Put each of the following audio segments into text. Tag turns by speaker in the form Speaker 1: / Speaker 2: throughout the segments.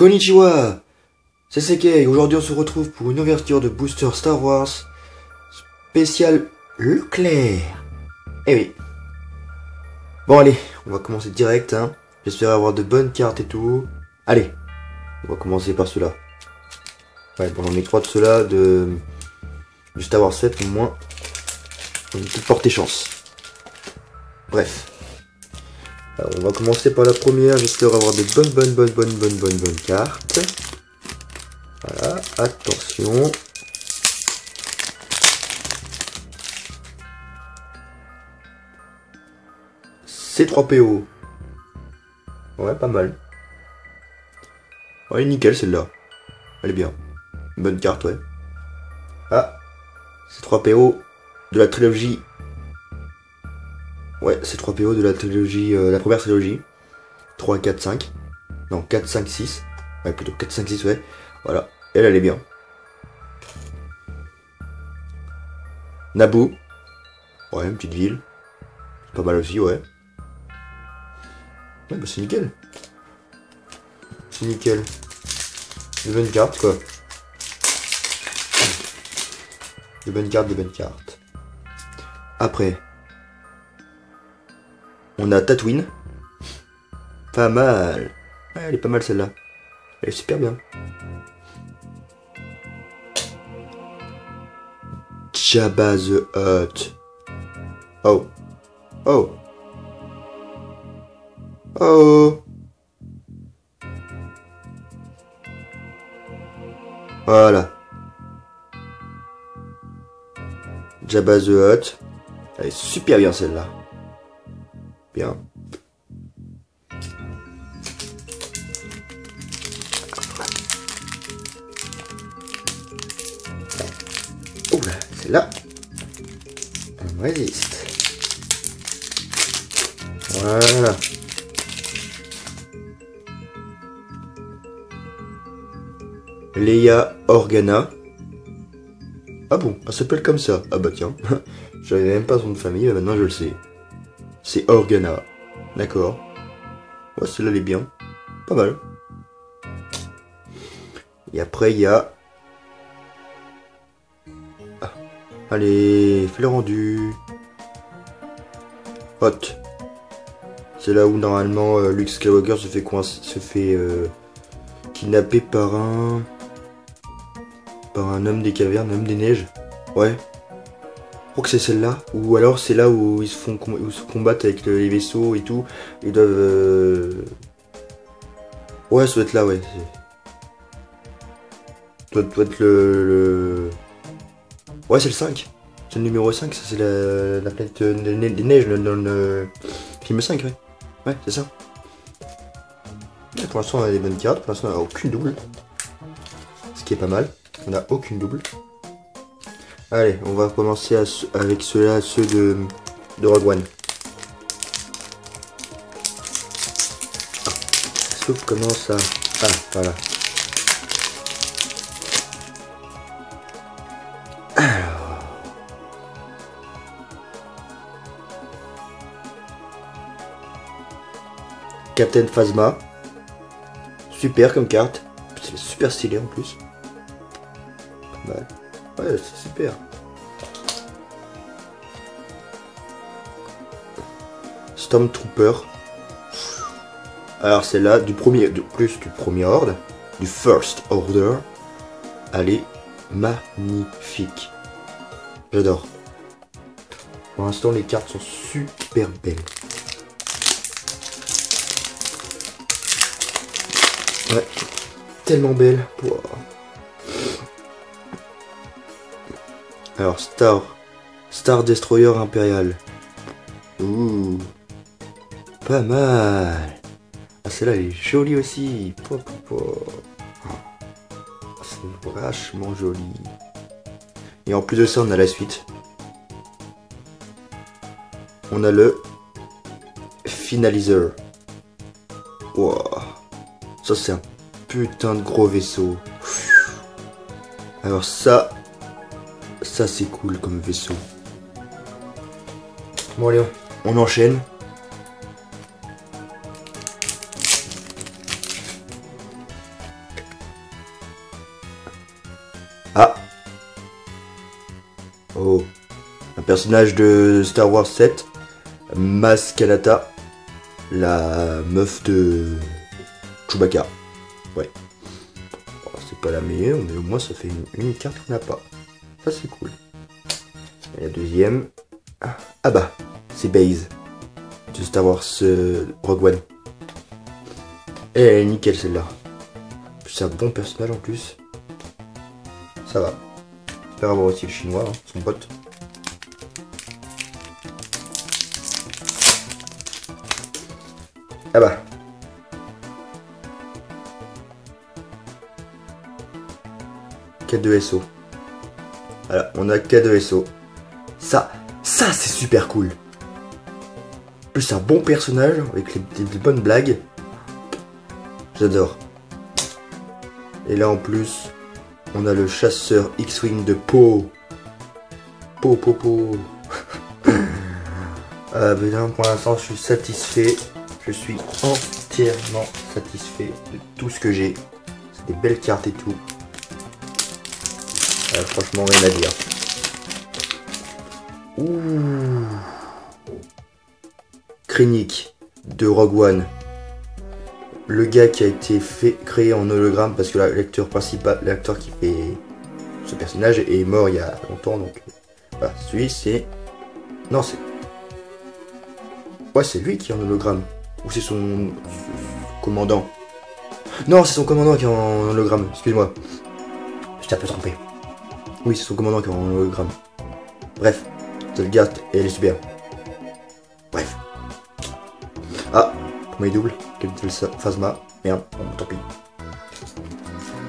Speaker 1: Konnichiwa, c'est Sekei. Aujourd'hui on se retrouve pour une ouverture de booster Star Wars spécial Leclerc. Eh oui. Bon allez, on va commencer direct hein. J'espère avoir de bonnes cartes et tout. Allez, on va commencer par ceux-là. Ouais, bon j'en ai 3 de ceux-là du Star Wars 7 au moins. On peut porter chance. Bref. Alors, on va commencer par la première, j'espère avoir des bonnes cartes. Voilà, attention. C3PO. Ouais, pas mal. Ouais, nickel celle-là. Elle est bien. Une bonne carte, ouais. Ah, C3PO de la trilogie. Ouais, C3PO de la trilogie, la première trilogie. 3, 4, 5. Non, 4, 5, 6. Ouais, plutôt 4, 5, 6, ouais. Voilà. Elle est bien. Naboo. Ouais, une petite ville. C'est pas mal aussi, ouais. Ouais, bah c'est nickel. C'est nickel. De bonnes cartes, quoi. De bonnes cartes. Après. On a Tatooine. Pas mal. Ouais, elle est pas mal celle-là. Elle est super bien. Jabba the Hutt. Oh. Oh. Oh. Voilà. Jabba the Hutt. Elle est super bien celle-là. Bien. Oula, celle-là. On résiste. Voilà. Leia Organa. Ah bon, elle s'appelle comme ça. Ah bah tiens. J'avais même pas son nom de famille, mais maintenant je le sais. C'est Organa. D'accord. Ouais, celle-là elle est bien. Pas mal. Et après il y a... Ah. Allez, fais le rendu. Hot. C'est là où normalement Luke Skywalker se fait kidnapper par un homme des cavernes, un homme des neiges. Ouais. Je crois que c'est celle-là. Ou alors c'est là où ils se combattent avec les vaisseaux et tout. Ils doivent... Ouais, ça doit être là, ouais. Ça doit être le... Ouais, c'est le 5. C'est le numéro 5, ça c'est la planète des neiges dans le film 5, ouais. Ouais, c'est ça. Et pour l'instant on a des bonnes cartes, pour l'instant on n'a aucune double. Ce qui est pas mal, on n'a aucune double. Allez, on va commencer avec ceux-là, ceux de Rogue One. Ah, sauf comment ça... Ah, voilà. Alors... Captain Phasma. Super comme carte. C'est super stylé en plus. Pas mal. Ouais, c'est super. Stormtrooper. Alors celle-là, du premier ordre, du First Order. Elle est magnifique. J'adore. Pour l'instant, les cartes sont super belles. Ouais, tellement belle. Wow. Alors, Star Destroyer Impérial. Ouh, pas mal. Ah, celle-là, elle est jolie aussi. C'est vachement joli. Et en plus de ça, on a la suite. On a le Finalizer. Wow. Ça, c'est un putain de gros vaisseau. Alors ça c'est cool comme vaisseau. Bon allez, on enchaîne. Ah. Oh. Un personnage de Star Wars 7. Maz Kanata. La meuf de Chewbacca. Ouais. Oh, c'est pas la meilleure, mais au moins ça fait une carte qu'on n'a pas. Ça c'est cool. Et la deuxième. Ah bah, c'est Baze. De Star Wars Rogue One. Et elle est nickel celle-là. C'est un bon personnage en plus. Ça va. J'espère avoir aussi le chinois, hein, son pote. Ah bah. K2SO. Voilà, on a K2SO. Ça c'est super cool. En plus, c'est un bon personnage avec des bonnes blagues. J'adore. Et là en plus, on a le chasseur X-Wing de Po. Po. Mais là, pour l'instant, je suis satisfait. Je suis entièrement satisfait de tout ce que j'ai. C'est des belles cartes et tout. Franchement, rien à dire. Ouh. Krennic de Rogue One. Le gars qui a été créé en hologramme parce que l'acteur principal, l'acteur qui fait ce personnage est mort il y a longtemps, donc voilà, celui c'est... Non, c'est... Ouais, c'est lui qui est en hologramme. Ou c'est son commandant. Non, c'est son commandant qui est en hologramme, excuse-moi. J'étais un peu trompé. Oui, c'est son commandant qui est en hologramme. Bref, c'est le gars et elle est super. Bref. Ah, premier double, Capital Phasma. Merde, bon, tant pis.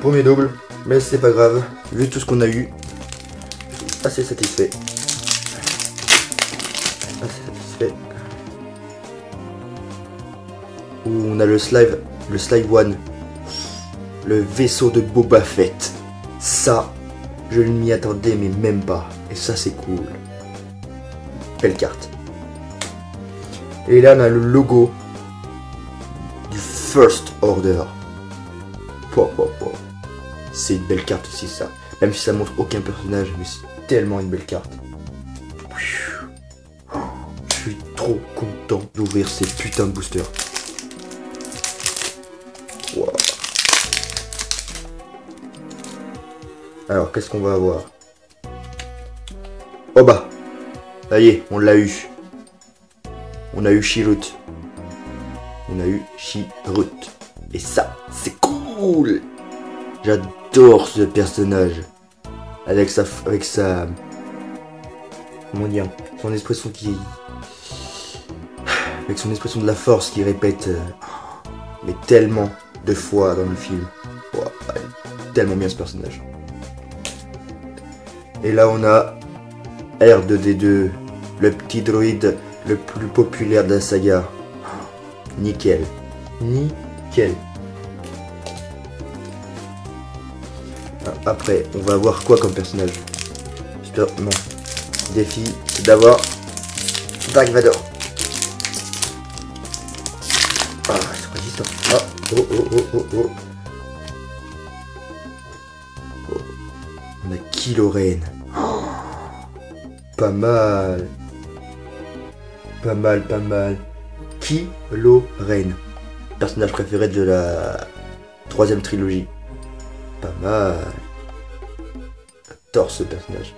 Speaker 1: Premier double, mais c'est pas grave. Vu tout ce qu'on a eu, je suis assez satisfait. Où on a le Slave One, le vaisseau de Boba Fett. Ça, je ne m'y attendais mais même pas. Et ça c'est cool. Belle carte. Et là on a le logo du First Order. C'est une belle carte aussi ça. Même si ça montre aucun personnage, mais c'est tellement une belle carte. Je suis trop content d'ouvrir ces putains de boosters. Wow. Alors, qu'est-ce qu'on va avoir? Oh bah, ça y est, on l'a eu. On a eu Chirrut. Et ça, c'est cool. J'adore ce personnage. Avec sa... Comment dire? Son expression qui... Avec son expression de la force qui répète... mais tellement de fois dans le film. Wow, tellement bien ce personnage. Et là on a R2D2, le petit droïde le plus populaire de la saga. Nickel. Après, on va avoir quoi comme personnage? J'espère... Non. Défi, c'est d'avoir Dark Vador. Ah, c'est résistant. Ah, oh. On a Kylo Ren. Oh, pas mal. Kylo Ren. Personnage préféré de la 3e trilogie. Pas mal. J'adore ce personnage.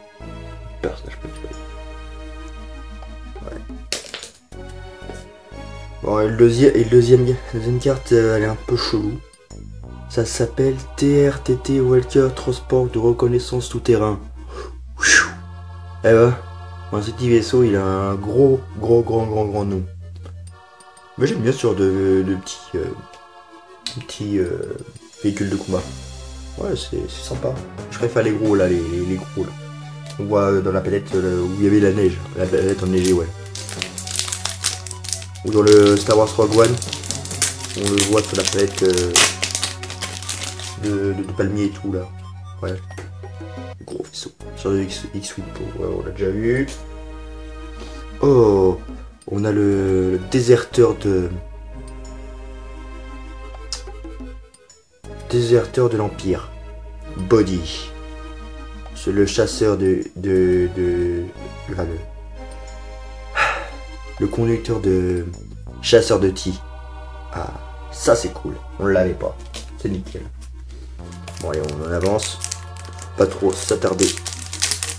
Speaker 1: Personnage préféré. Ouais. Bon, et la deuxième carte, elle est un peu chelou. Ça s'appelle TRTT Walker Transport de reconnaissance souterrain. Eh ben, ce petit vaisseau, il a un grand nom. Mais j'aime bien ce genre de petits véhicules de combat. Ouais, c'est sympa. Je préfère les gros là, les gros là. On voit dans la planète où il y avait la neige, la planète enneigée, ouais. Ou dans le Star Wars Rogue One, on le voit sur la planète de palmiers et tout là. Ouais. Gros vaisseau. Sur le X-Wing, ouais, on l'a déjà vu. Oh, on a le déserteur de l'Empire. Body. C'est le chasseur enfin, le conducteur de chasseur de Ti. Ah, ça c'est cool. On l'avait pas. C'est nickel. Bon allez, on en avance. Pas trop s'attarder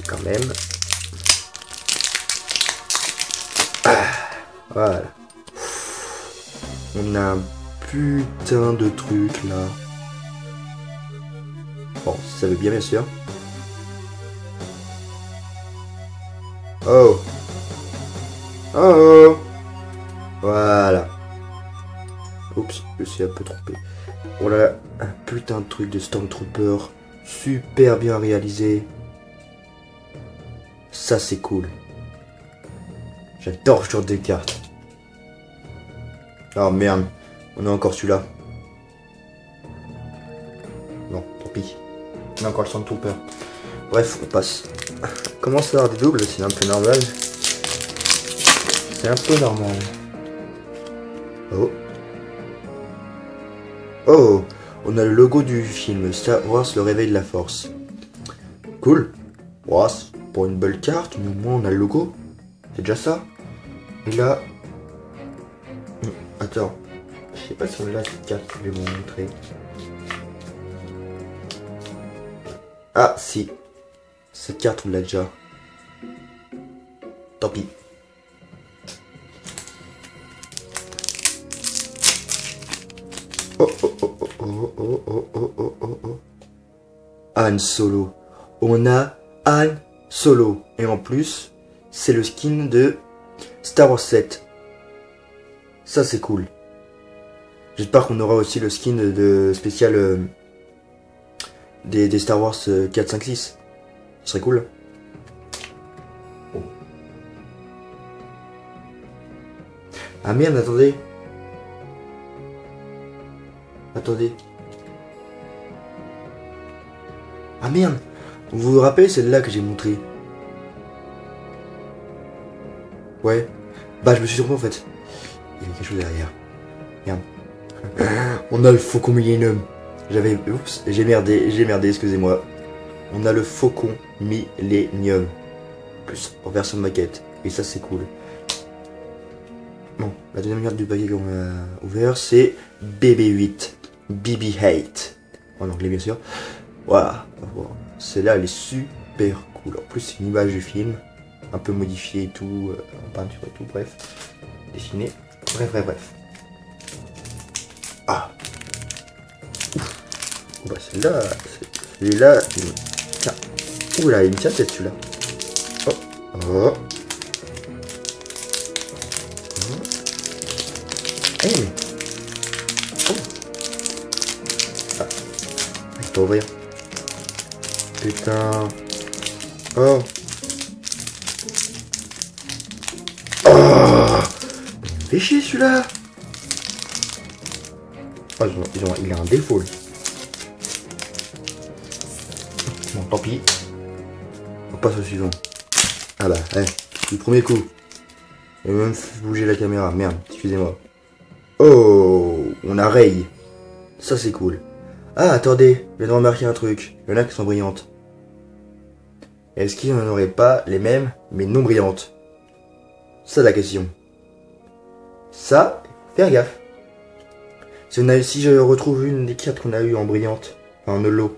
Speaker 1: quand même. Ah, voilà. On a un putain de truc là. Bon, ça veut bien sûr. Oh. Oh. Voilà. Oups, je suis un peu trompé. Oh là là, un putain de truc de Stormtrooper. Super bien réalisé. Ça c'est cool. J'adore ce genre de cartes. Oh merde, on a encore celui-là. Bon, tant pis. On a encore le Stormtrooper. Bref, on passe. Comment ça avoir des doubles, c'est un peu normal. C'est un peu normal. Oh. Oh, on a le logo du film Star Wars, le réveil de la force. Cool. Wow, pour une belle carte, mais au moins on a le logo. C'est déjà ça. Et là... Attends. Je sais pas si on l'a cette carte que je vais vous montrer. Ah, si. Cette carte, on l'a déjà. Tant pis. Oh, oh, oh, oh, oh, oh, oh, oh, oh, oh, oh. Han Solo. On a Han Solo. Et en plus, c'est le skin de Star Wars 7. Ça, c'est cool. J'espère qu'on aura aussi le skin de spécial des Star Wars 4, 5, 6. Ce serait cool. Oh. Ah merde, attendez. Attendez. Ah merde. Vous vous rappelez celle-là que j'ai montrée? Ouais. Bah je me suis trompé en fait. Il y a quelque chose derrière. Merde. On a le Faucon Millennium. Oups, j'ai merdé, excusez-moi. On a le Faucon Millennium. Plus en version maquette. Et ça c'est cool. Bon, la deuxième carte du paquet qu'on a ouvert, c'est BB-8. BB-8. En anglais bien sûr. Voilà. Celle-là elle est super cool. En plus c'est une image du film. Un peu modifiée et tout. En peinture et tout, bref. Dessiné. Bref. Ah. Oh bah celui-là, tiens. Oula, il me tient tête celui-là. Oh. Hey. Oh. Ah. Il peut ouvrir. Putain. Oh. Oh. Il me fait chier celui-là. Oh, il a un défaut. Lui. Bon, tant pis. On passe au suivant. Ah bah, du premier coup. J'ai même fait bouger la caméra. Merde, excusez-moi. Oh, on a Rey. Ça, c'est cool. Ah, attendez, je viens de remarquer un truc. Il y en a qui sont brillantes. Est-ce qu'il n'y en aurait pas les mêmes, mais non brillantes? Ça, la question. Ça, faire gaffe. Si je retrouve une des cartes qu'on a eu en brillante, en holo,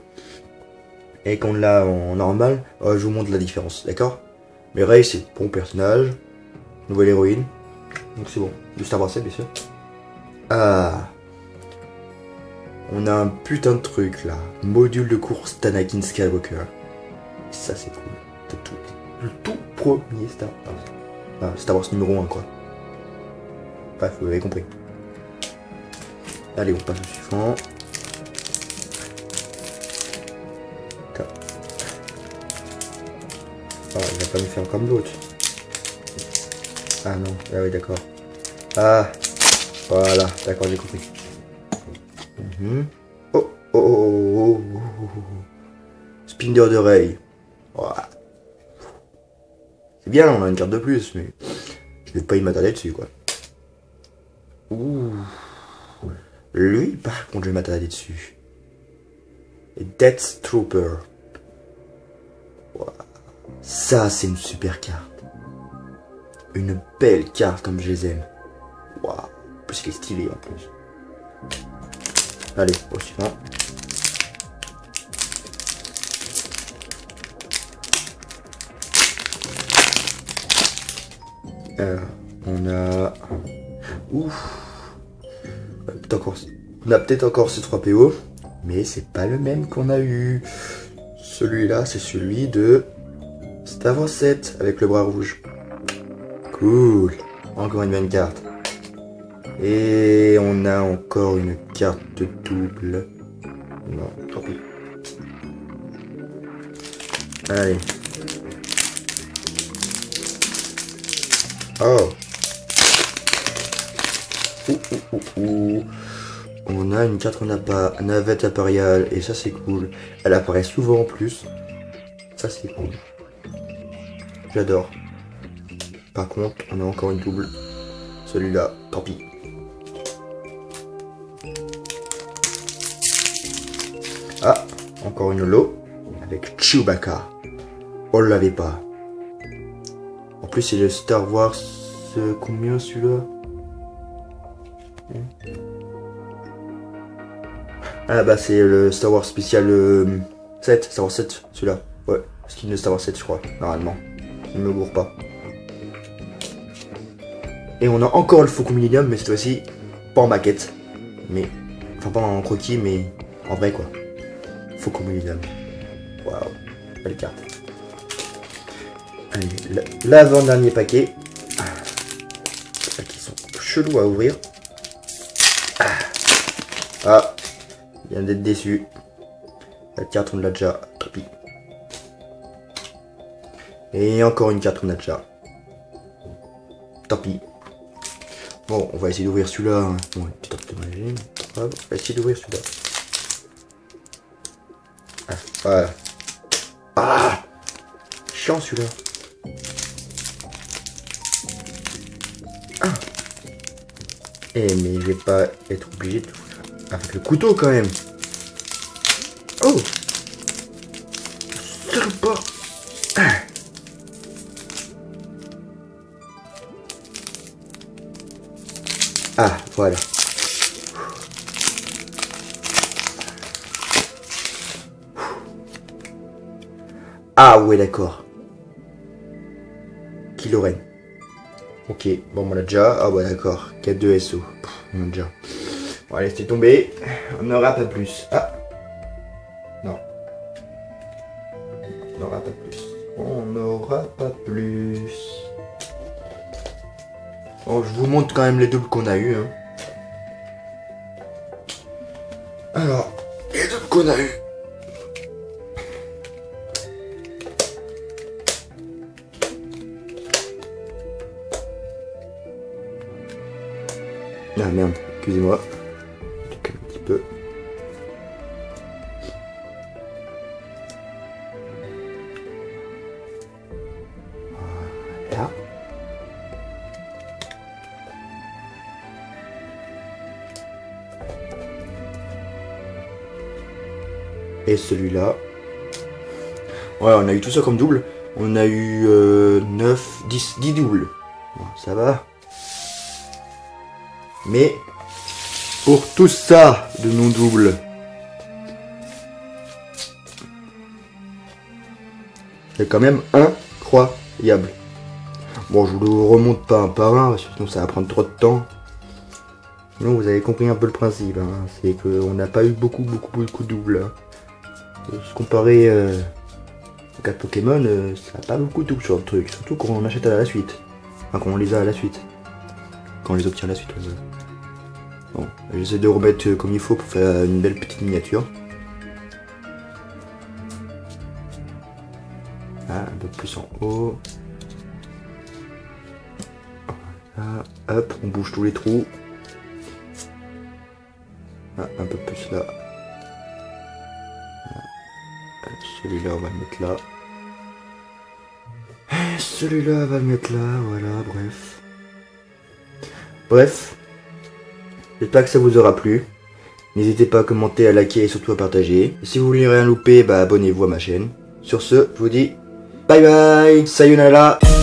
Speaker 1: et qu'on l'a en normal, je vous montre la différence, d'accord? Mais Rey, c'est bon personnage, nouvelle héroïne, donc c'est bon. Du Star Wars 7, bien sûr. Ah, on a un putain de truc là, module de course d'Anakin Skywalker. Ça c'est cool. C'est tout. Le tout premier Star Wars. Ah, Star Wars numéro 1 quoi. Bref, vous avez compris. Allez, on passe au suivant. Ah, il va pas me faire comme l'autre. Ah non, ah oui d'accord. Ah, voilà, d'accord, j'ai compris. Oh. Spinder de Rey. Voilà. C'est bien, on a une carte de plus, mais je vais pas y m'attarder dessus quoi. Ouh. Lui, par contre, je vais m'attarder dessus. Et Death Trooper. Ça, c'est une super carte. Une belle carte comme je les aime. Waouh. En plus, il est stylé en plus. Allez, au suivant. On a... Ouf. On a peut-être encore ce 3 PO. Mais c'est pas le même qu'on a eu. Celui-là, c'est celui de Star Wars 7 avec le bras rouge. Cool. Encore une même carte. Et on a encore une carte double. Non, tant pis. Allez. Oh. On a une carte navette impériale et ça c'est cool. Elle apparaît souvent en plus. Ça c'est cool. J'adore. Par contre, on a encore une double. Celui-là, tant pis. Ah, encore une lot avec Chewbacca. On l'avait pas. En plus, c'est le Star Wars. Combien celui-là? Ah bah c'est le Star Wars spécial 7, Star Wars 7, celui-là. Ouais, skin de Star Wars 7 je crois, normalement. Je ne me gourre pas. Et on a encore le Faucon Millenium, mais cette fois-ci, pas en maquette. Mais, enfin pas en croquis, mais en vrai quoi. Faucon Millenium. Waouh, belle carte. Allez, l'avant-dernier paquet. Les paquets sont chelous à ouvrir. Ah, il vient d'être déçu. La carte on l'a déjà, tant pis. Et encore une carte on a déjà. Tant pis. Bon, on va essayer d'ouvrir celui-là. Hein. Bon, petit top de magie. On va essayer d'ouvrir celui-là. Ah, voilà. Ah, chiant celui-là. Ah. Eh mais je vais pas être obligé de... Avec le couteau quand même. Oh. Salopard. Ah. Ah, voilà. Ah ouais d'accord. Kylo Ren. Ok, bon on l'a déjà. Ah ouais d'accord. K2 SO. On l'a déjà. Bon allez, c'est tombé. On n'aura pas plus. Ah. Non. On n'aura pas plus. On n'aura pas plus. Bon, je vous montre quand même les doubles qu'on a eu. Hein. Alors, les doubles qu'on a eu. Ah merde, excusez-moi. Un petit peu. Voilà. Et celui-là. Ouais, on a eu tout ça comme double. On a eu 9, 10 doubles. Bon, ça va. Mais pour tout ça de non double, c'est quand même incroyable. Bon, je vous le remonte pas un par un, parce que sinon ça va prendre trop de temps. Sinon, vous avez compris un peu le principe. Hein. C'est qu'on n'a pas eu beaucoup de doubles. Hein. Se comparer aux 4 Pokémon, ça n'a pas beaucoup de doubles sur le truc. Surtout quand on achète à la suite. Enfin, quand on les a à la suite. Quand on les obtient à la suite. Bon, j'essaie de remettre comme il faut pour faire une belle petite miniature. Ah, un peu plus en haut. Voilà. Hop, on bouge tous les trous. Ah, un peu plus là. Celui-là, on va le mettre là. Celui-là, on va le mettre là. Voilà, bref. Bref. J'espère que ça vous aura plu. N'hésitez pas à commenter, à liker et surtout à partager. Et si vous voulez rien louper, bah abonnez-vous à ma chaîne. Sur ce, je vous dis Bye bye, sayonara.